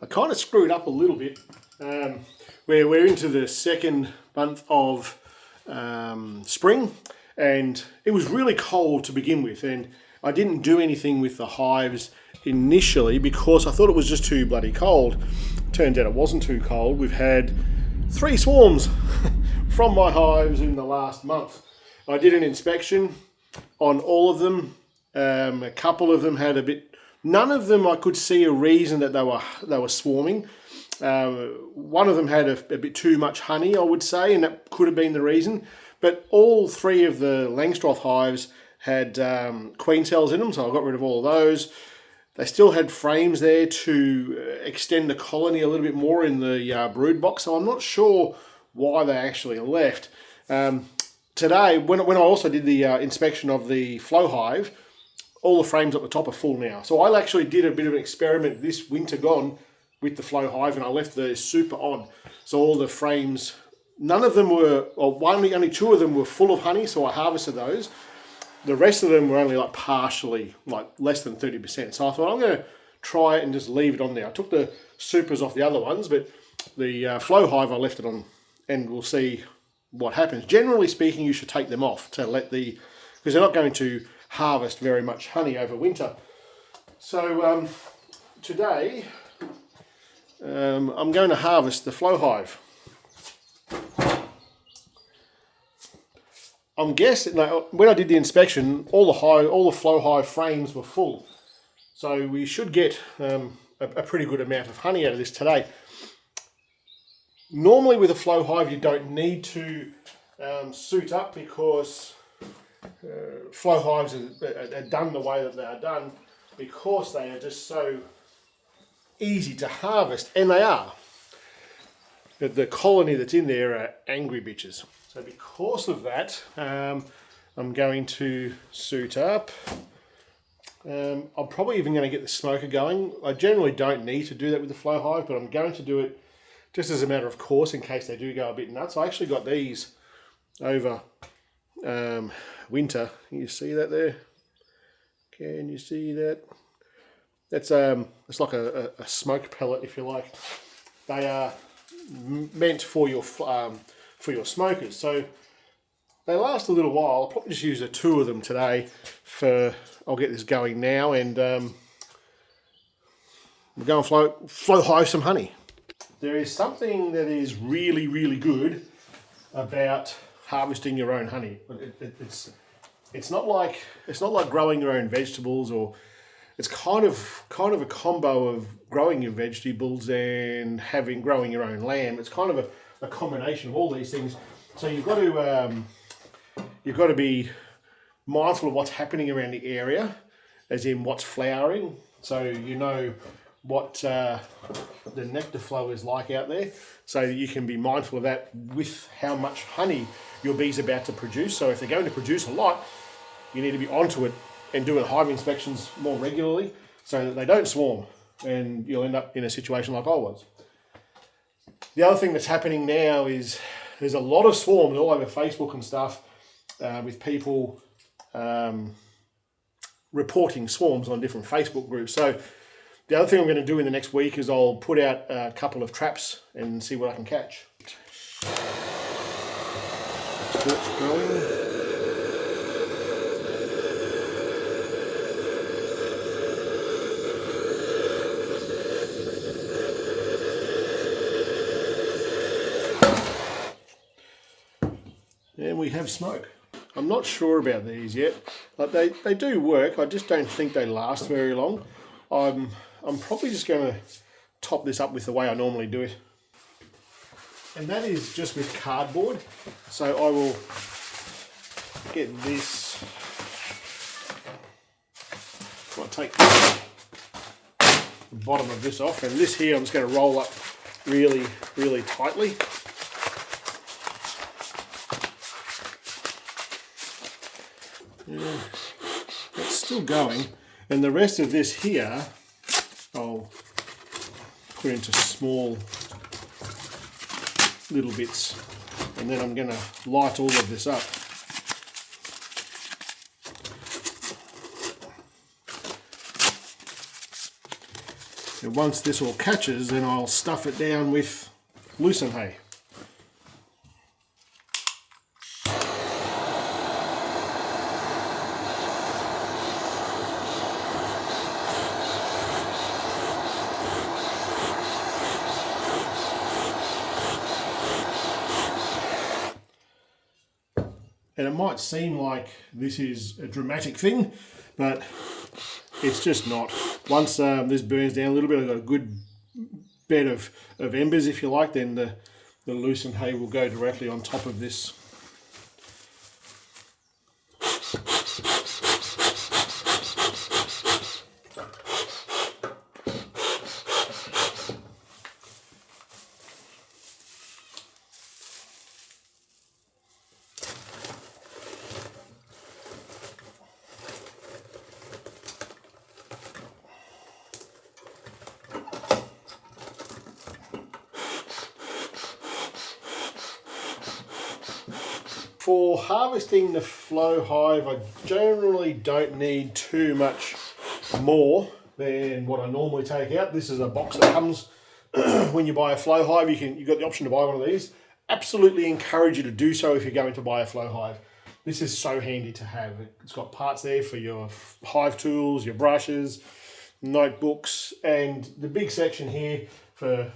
I kind of screwed up a little bit. We're into the second month of spring, and it was really cold to begin with, and I didn't do anything with the hives initially because I thought it was just too bloody cold. Turns out it wasn't too cold. We've had 3 swarms from my hives in the last month. I did an inspection on all of them. A couple of them had a bit. None of them I could see a reason that they were swarming. One of them had a bit too much honey, I would say, and that could have been the reason. But all 3 of the Langstroth hives had queen cells in them, so I got rid of all of those. They still had frames there to extend the colony a little bit more in the brood box, so I'm not sure why they actually left. Today, when I also did the inspection of the flowhive, all the frames at the top are full now. So I actually did a bit of an experiment this winter gone with the flowhive, and I left the super on. So all the frames, none of them were, or only 2 of them were full of honey, so I harvested those. The rest of them were only like partially, like less than 30%. So I thought I'm going to try it and just leave it on there. I took the supers off the other ones, but the flowhive I left it on, and we'll see what happens. Generally speaking, you should take them off to let because they're not going to harvest very much honey over winter. So today I'm going to harvest the flowhive. I'm guessing when I did the inspection, all the flowhive frames were full, so we should get a pretty good amount of honey out of this today. Normally with a flowhive you don't need to suit up because flowhives are done the way that they are done because they are just so easy to harvest, and they are. The colony that's in there are angry bitches. So because of that, I'm going to suit up. I'm probably even going to get the smoker going. I generally don't need to do that with the flowhive, but I'm going to do it just as a matter of course in case they do go a bit nuts. I actually got these over winter. Can you see that there? Can you see that? That's it's like a smoke pellet, if you like. They are meant for your smokers, so they last a little while. I'll probably just use the 2 of them today. I'll get this going now, and we're going to flowhive some honey. There is something that is really, really good about harvesting your own honey. It's not like growing your own vegetables, or it's kind of a combo of growing your vegetables and growing your own lamb. It's kind of a combination of all these things. So you've got to be mindful of what's happening around the area, as in what's flowering, so you know what the nectar flow is like out there, so you can be mindful of that with how much honey your bee's about to produce. So if they're going to produce a lot, you need to be onto it and doing hive inspections more regularly so that they don't swarm, and you'll end up in a situation like I was. The other thing that's happening now is there's a lot of swarms all over Facebook and stuff with people reporting swarms on different Facebook groups. So the other thing I'm going to do in the next week is I'll put out a couple of traps and see what I can catch. And we have smoke. I'm not sure about these yet. Like they do work. I just don't think they last very long. I'm probably just going to top this up with the way I normally do it. And that is just with cardboard. So I will get this. I'll take the bottom of this off, and this here I'm just going to roll up really, really tightly. Yeah, it's still going, and the rest of this here I'll put into small little bits, and then I'm going to light all of this up. But once this all catches, then I'll stuff it down with lucerne hay. And it might seem like this is a dramatic thing, but it's just not. Once this burns down a little bit, I've got a good bed of embers, if you like, then the lucerne hay will go directly on top of this. For harvesting the flow hive, I generally don't need too much more than what I normally take out. This is a box that comes when you buy a flow hive. You've got the option to buy one of these. Absolutely encourage you to do so if you're going to buy a flow hive. This is so handy to have. It's got parts there for your hive tools, your brushes, notebooks, and the big section here for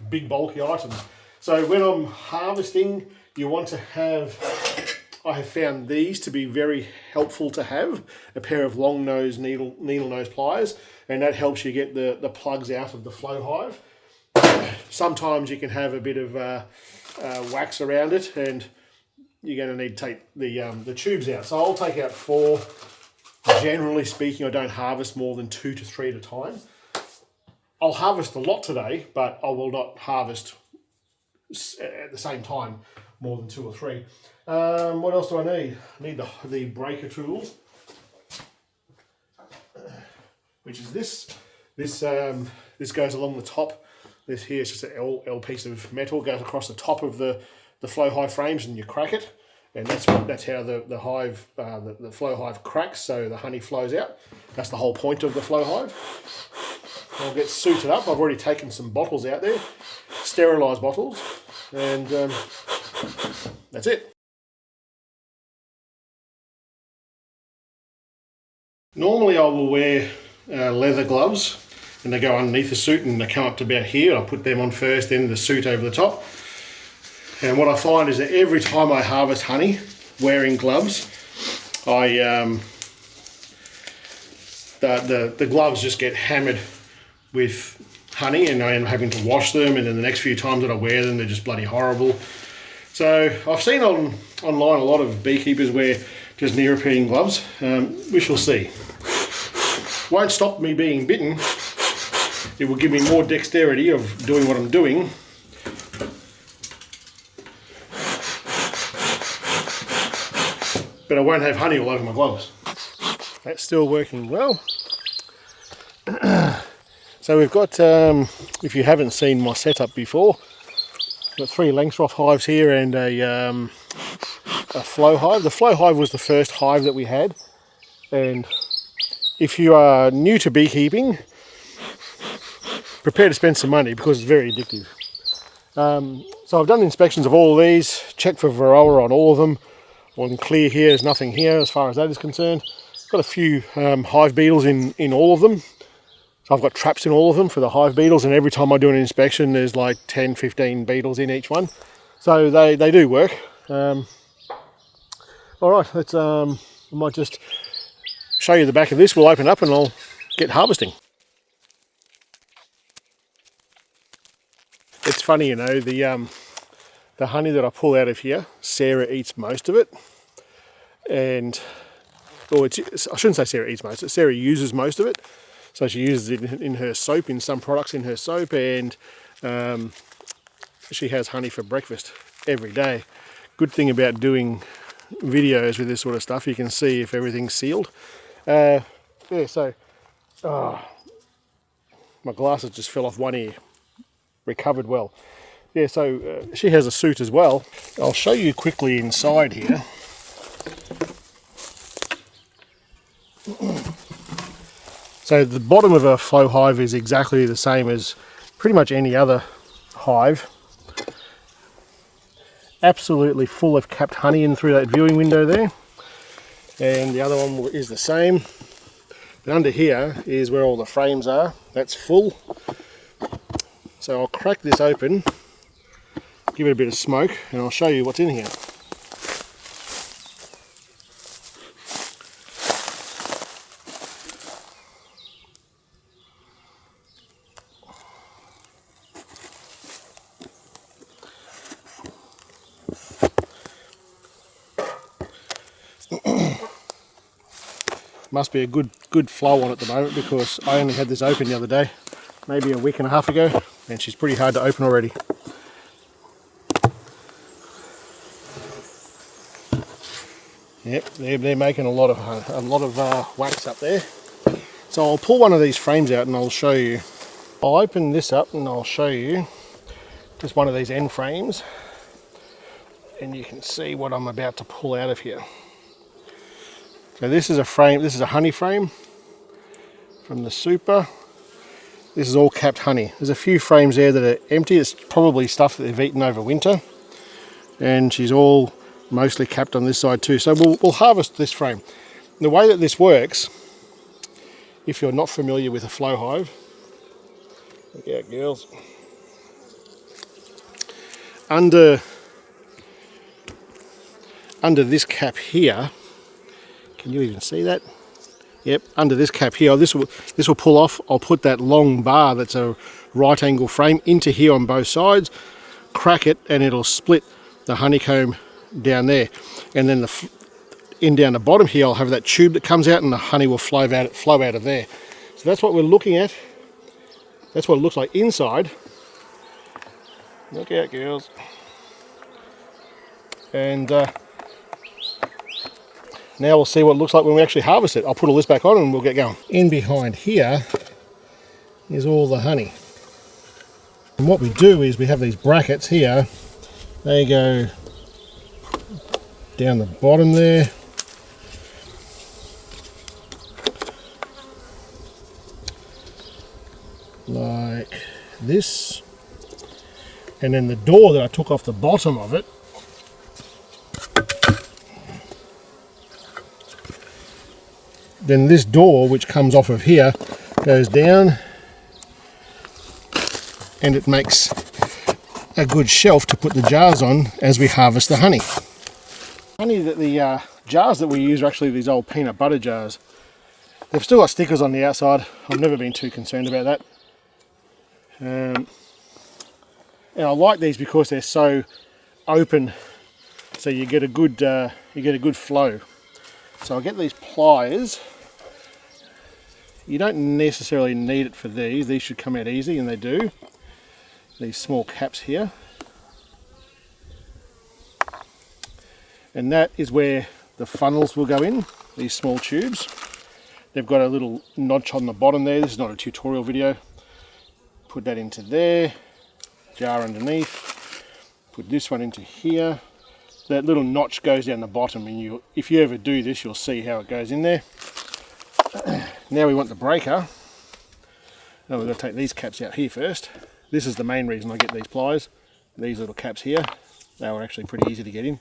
big bulky items. So when I'm harvesting, you want to have, I have found these to be very helpful to have, a pair of long nose needle nose pliers, and that helps you get the plugs out of the flow hive. Sometimes you can have a bit of wax around it, and you're going to need to take the tubes out. So I'll take out 4. Generally speaking, I don't harvest more than 2 to 3 at a time. I'll harvest a lot today, but I will not harvest at the same time more than 2 or 3. What else do I need? I need the breaker tools, which is this. This goes along the top. This here is just an L piece of metal, goes across the top of the flow hive frames, and you crack it, and that's how the hive, the flow hive cracks, so the honey flows out. That's the whole point of the flow hive. I'll get suited up. I've already taken some bottles out there, sterilised bottles, and that's it. Normally I will wear leather gloves, and they go underneath the suit and they come up to about here. I'll put them on first, then the suit over the top. And what I find is that every time I harvest honey wearing gloves, the gloves just get hammered with honey, and I end up having to wash them, and then the next few times that I wear them, they're just bloody horrible. So I've seen online a lot of beekeepers wear just neoprene gloves. We shall see. Won't stop me being bitten. It will give me more dexterity of doing what I'm doing. But I won't have honey all over my gloves. That's still working well. So we've got, if you haven't seen my setup before, got 3 Langstroth hives here and a flow hive. The flow hive was the first hive that we had, and if you are new to beekeeping, prepare to spend some money because it's very addictive. So I've done inspections of all of these, checked for varroa on all of them. On clear here, there's nothing here as far as that is concerned. Got a few hive beetles in all of them. So I've got traps in all of them for the hive beetles, and every time I do an inspection there's like 10, 15 beetles in each one. So they do work. Alright, let's I might just show you the back of this. We'll open up and I'll get harvesting. It's funny, you know, the honey that I pull out of here, Sarah eats most of it, and I shouldn't say Sarah eats most of it, Sarah uses most of it. So she uses it in her soap, in some products in her soap, and she has honey for breakfast every day. Good thing about doing videos with this sort of stuff, you can see if everything's sealed. Yeah, so my glasses just fell off one ear. Recovered well. Yeah, so she has a suit as well. I'll show you quickly inside here. So the bottom of a flow hive is exactly the same as pretty much any other hive. Absolutely full of capped honey in through that viewing window there. And the other one is the same. But under here is where all the frames are. That's full. So I'll crack this open, give it a bit of smoke, and I'll show you what's in here. Must be a good flow on at the moment, because I only had this open the other day, maybe a week and a half ago, and she's pretty hard to open already. Yep, they're making a lot of wax up there. So I'll pull one of these frames out and I'll show you. I'll open this up and I'll show you just one of these end frames, and you can see what I'm about to pull out of here. So this is a frame, this is a honey frame from the super. This is all capped honey. There's a few frames there that are empty. It's probably stuff that they've eaten over winter. And she's all mostly capped on this side too. So we'll harvest this frame. The way that this works, if you're not familiar with a flow hive, look out girls, under this cap here, can you even see that? Yep, under this cap here, this will pull off. I'll put that long bar that's a right angle frame into here on both sides, crack it, and it'll split the honeycomb down there. And then down the bottom here, I'll have that tube that comes out, and the honey will flow out of there. So that's what we're looking at. That's what it looks like inside. Look out, girls. And now we'll see what it looks like when we actually harvest it. I'll put all this back on and we'll get going. In behind here is all the honey. And what we do is we have these brackets here. They go down the bottom there. Like this. And then the door that I took off the bottom of it, then this door, which comes off of here, goes down, and it makes a good shelf to put the jars on as we harvest the honey. Honey, that the jars that we use are actually these old peanut butter jars. They've still got stickers on the outside. I've never been too concerned about that. And I like these because they're so open, so you get a good flow. So I'll get these pliers. You don't necessarily need it for these. These should come out easy, and they do. These small caps here. And that is where the funnels will go in, these small tubes. They've got a little notch on the bottom there. This is not a tutorial video. Put that into there, jar underneath. Put this one into here. That little notch goes down the bottom, and if you ever do this, you'll see how it goes in there. Now we want the breaker. Now we're going to take these caps out here first. This is the main reason I get these pliers. These little caps here, they were actually pretty easy to get in.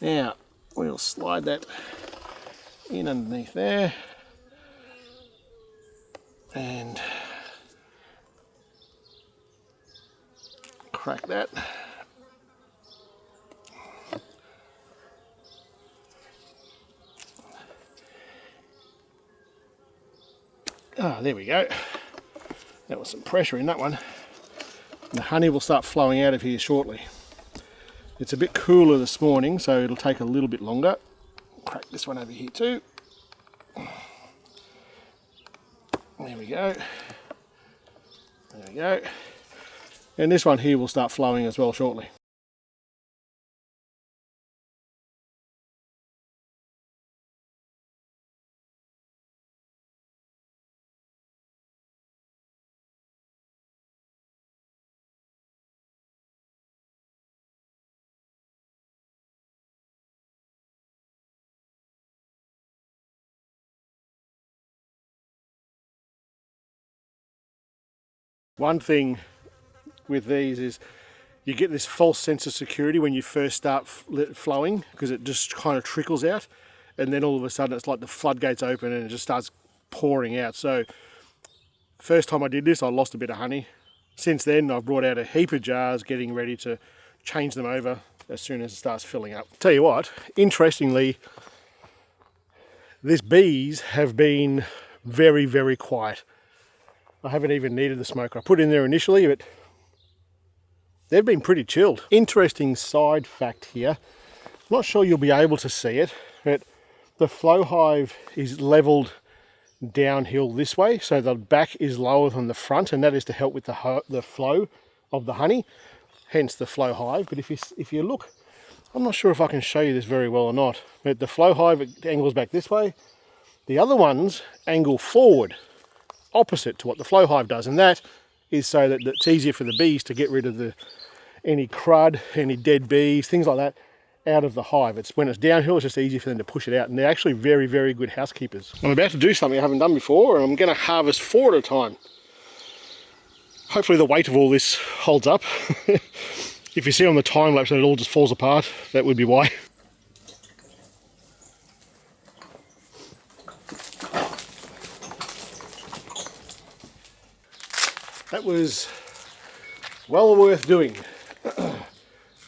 Now we'll slide that in underneath there, and crack that. Ah, there we go. That was some pressure in that one. And the honey will start flowing out of here shortly. It's a bit cooler this morning, so it'll take a little bit longer. Crack this one over here too. There we go. There we go. And this one here will start flowing as well shortly. One thing with these is you get this false sense of security when you first start flowing, because it just kind of trickles out, and then all of a sudden it's like the floodgates open and it just starts pouring out. So first time I did this, I lost a bit of honey. Since then, I've brought out a heap of jars, getting ready to change them over as soon as it starts filling up. Tell you what, interestingly, these bees have been very, very quiet. I haven't even needed the smoker. I put in there initially, but they've been pretty chilled. Interesting side fact here. I'm not sure you'll be able to see it, but the flow hive is leveled downhill this way, so the back is lower than the front, and that is to help with the flow of the honey, hence the flow hive. But if you look, I'm not sure if I can show you this very well or not, but the flow hive, it angles back this way. The other ones angle forward, opposite to what the flow hive does, and that is so that it's easier for the bees to get rid of any crud, any dead bees, things like that, out of the hive. When it's downhill, it's just easy for them to push it out, and they're actually very, very good housekeepers. I'm about to do something I haven't done before, and I'm going to harvest 4 at a time. Hopefully the weight of all this holds up. If you see on the time lapse that it all just falls apart, that would be why. That was well worth doing.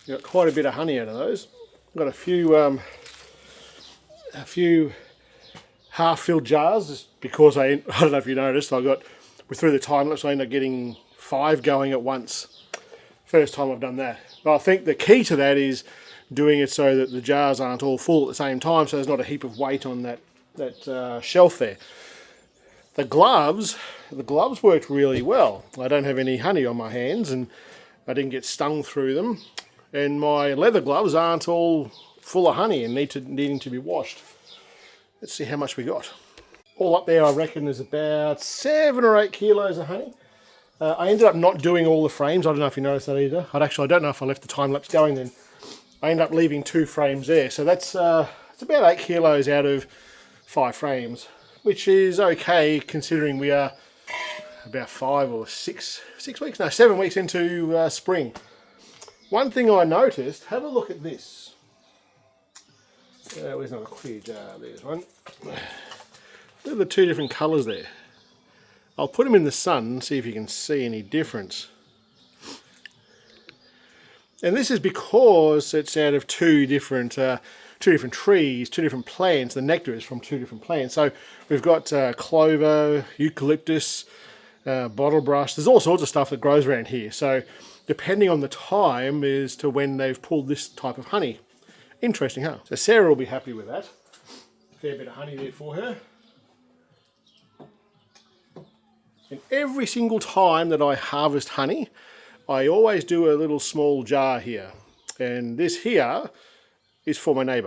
Got quite a bit of honey out of those. Got a few half-filled jars, just because I don't know if you noticed, through the time lapse I ended up getting 5 going at once. First time I've done that. But I think the key to that is doing it so that the jars aren't all full at the same time, so there's not a heap of weight on that shelf there. The gloves worked really well. I don't have any honey on my hands, and I didn't get stung through them. And my leather gloves aren't all full of honey and needing to be washed. Let's see how much we got. All up there, I reckon there's about 7 or 8 kilos of honey. I ended up not doing all the frames. I don't know if you noticed that either. I don't know if I left the time lapse going then. I ended up leaving 2 frames there. So that's it's about 8 kilos out of 5 frames, which is okay considering we are about 5 or 6 weeks, no, 7 weeks into spring. One thing I noticed, have a look at this. Where's not a clear jar? There's one. Look at the 2 different colours there. I'll put them in the sun and see if you can see any difference. And this is because it's out of 2 different trees, 2 different plants. The nectar is from 2 different plants. So we've got clover, eucalyptus, bottlebrush. There's all sorts of stuff that grows around here. So depending on the time as to when they've pulled this type of honey. Interesting, huh? So Sarah will be happy with that. Fair bit of honey there for her. And every single time that I harvest honey, I always do a little small jar here. And this here is for my neighbour.